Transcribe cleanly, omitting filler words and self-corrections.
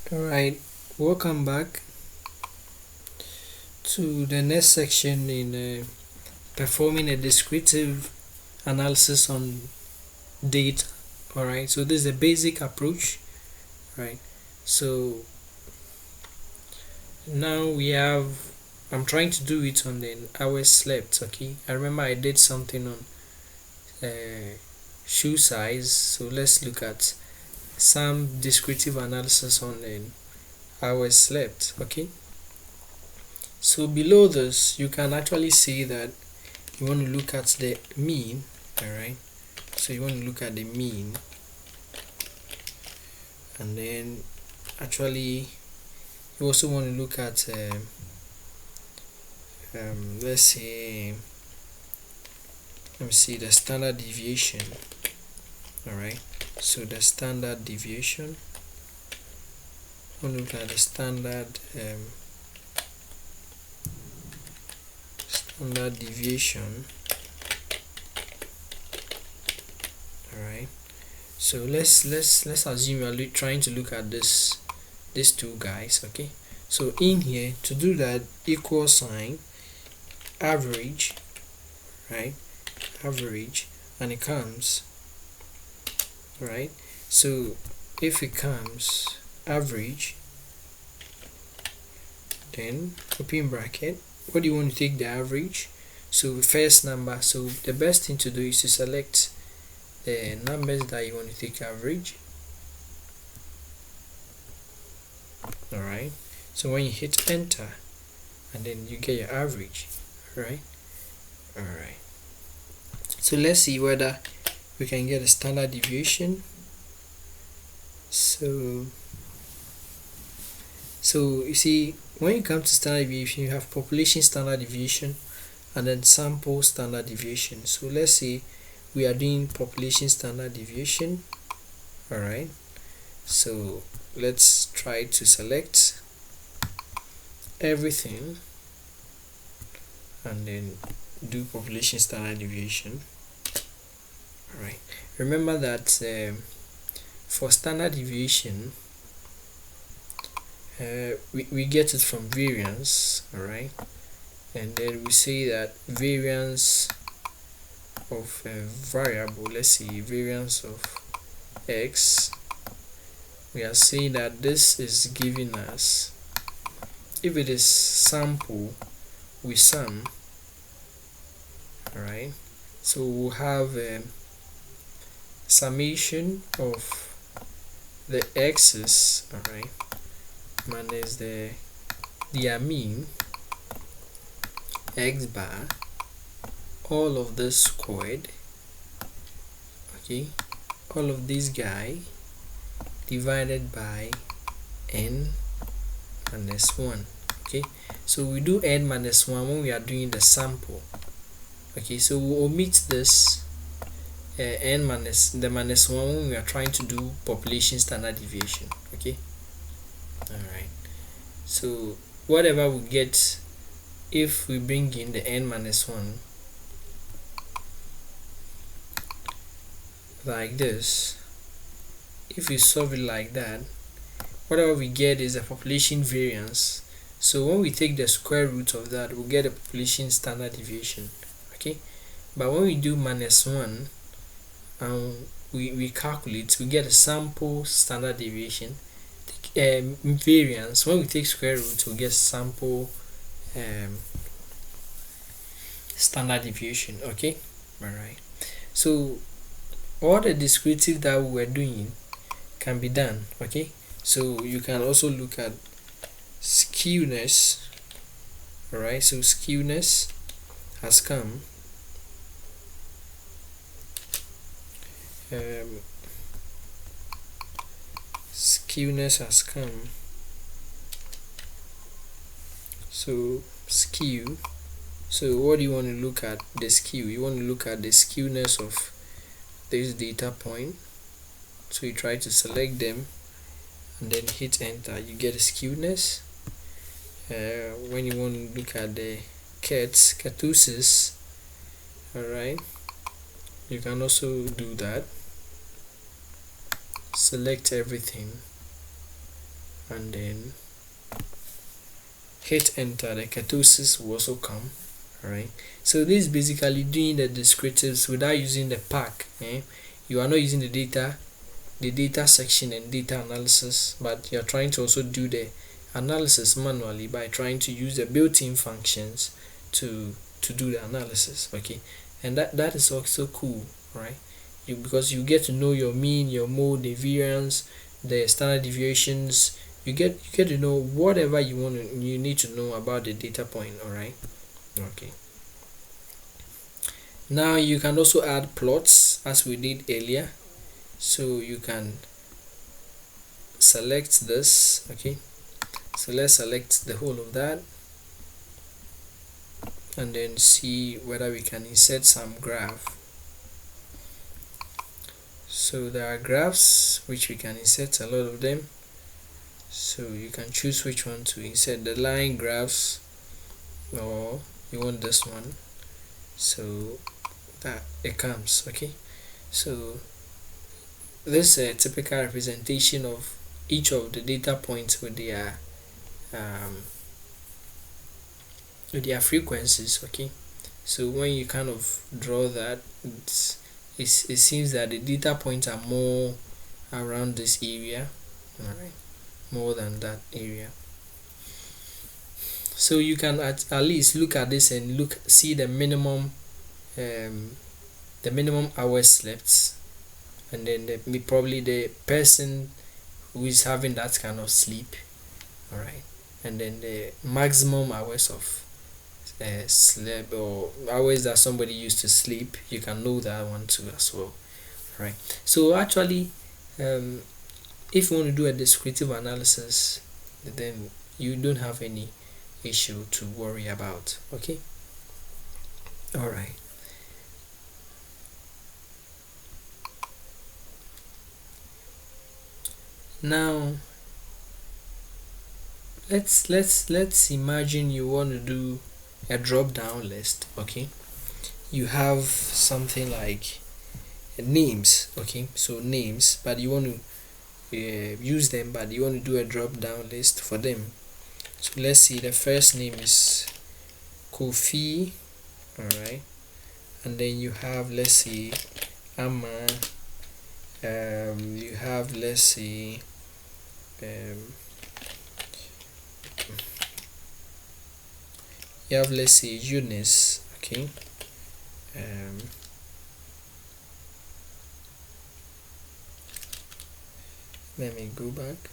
Alright, welcome back to the next section in performing a descriptive analysis on data. Alright, so this is a basic approach, right? So now I'm trying to do it on the hours slept. Okay, I remember I did something on shoe size, so let's look at some descriptive analysis on the hours slept. Okay, so below this you can actually see that you want to look at the mean. Alright, so you want to look at the mean, and then actually you also want to look at let's say, let me see, the standard deviation. Alright, so the standard deviation, we'll look at the standard deviation. Alright, so let's assume you're trying to look at these two guys. Okay, so in here, to do that, equal sign, average, right, average, and it comes, right? So if it comes average, then open bracket, what do you want to take the average? So first number, so the best thing to do is to select the numbers that you want to take average. Alright, so when you hit enter, and then you get your average. Alright, so let's see whether we can get a standard deviation. So you see, when you come to standard deviation, you have population standard deviation and then sample standard deviation. So let's say we are doing population standard deviation. Alright, so let's try to select everything and then do population standard deviation. Alright, remember that for standard deviation, we get it from variance. Alright, and then we say that variance of a variable, let's see, variance of x, we are saying that this is giving us, if it is sample, we sum. Alright, so we'll have a summation of the x's, alright, minus their mean, x bar, all of this squared, okay, all of this guy divided by n minus 1. Okay, so we do n minus 1 when we are doing the sample. Okay, so we'll omit this n minus the minus 1 when we are trying to do population standard deviation. Okay, alright, so whatever we get if we bring in the n minus 1 like this, if you solve it like that, whatever we get is a population variance. So when we take the square root of that, we'll get a population standard deviation. Okay, but when we do minus 1 and we calculate, we get a sample standard deviation. Variance, when we take square root, we get sample standard deviation. Okay, alright, so all the descriptive that we were doing can be done. Okay, so you can also look at skewness. Alright, so skewness has come. Skewness has come. So skew. So what do you want to look at? The skew. You want to look at the skewness of this data point. So you try to select them and then hit enter. You get a skewness. When you want to look at the kurtosis, alright, you can also do that. Select everything and then hit enter, the kurtosis will also come. Alright, so this is basically doing the descriptives without using the pack. You are not using the data section and data analysis, but you're trying to also do the analysis manually by trying to use the built-in functions to do the analysis. Okay, and that is also cool, right? Because you get to know your mean, your mode, the variance, the standard deviations. You get to know whatever you need to know about the data point. All right. Okay, now you can also add plots as we did earlier, so you can select this. Okay, so let's select the whole of that and then see whether we can insert some graph. So there are graphs which we can insert, a lot of them, so you can choose which one to insert, the line graphs or you want this one, so that it comes. Okay, so this is a typical representation of each of the data points with their frequencies. Okay, so when you kind of draw that, it seems that the data points are more around this area, all right, more than that area. So you can at least look at this and see the minimum hours slept, and then probably the person who is having that kind of sleep. All right, and then the maximum hours of sleep, or hours that somebody used to sleep, you can know that one too as well. Right, so actually if you want to do a descriptive analysis, then you don't have any issue to worry about. Okay, all right. Now let's imagine you want to do a drop down list. Okay, you have something like names. Okay, so names, but you want to use them, but you want to do a drop down list for them. So let's see, the first name is Kofi. All right, and then you have, let's see, Amma. You have, let's see, you have, let's say, Eunice. Okay, let me go back.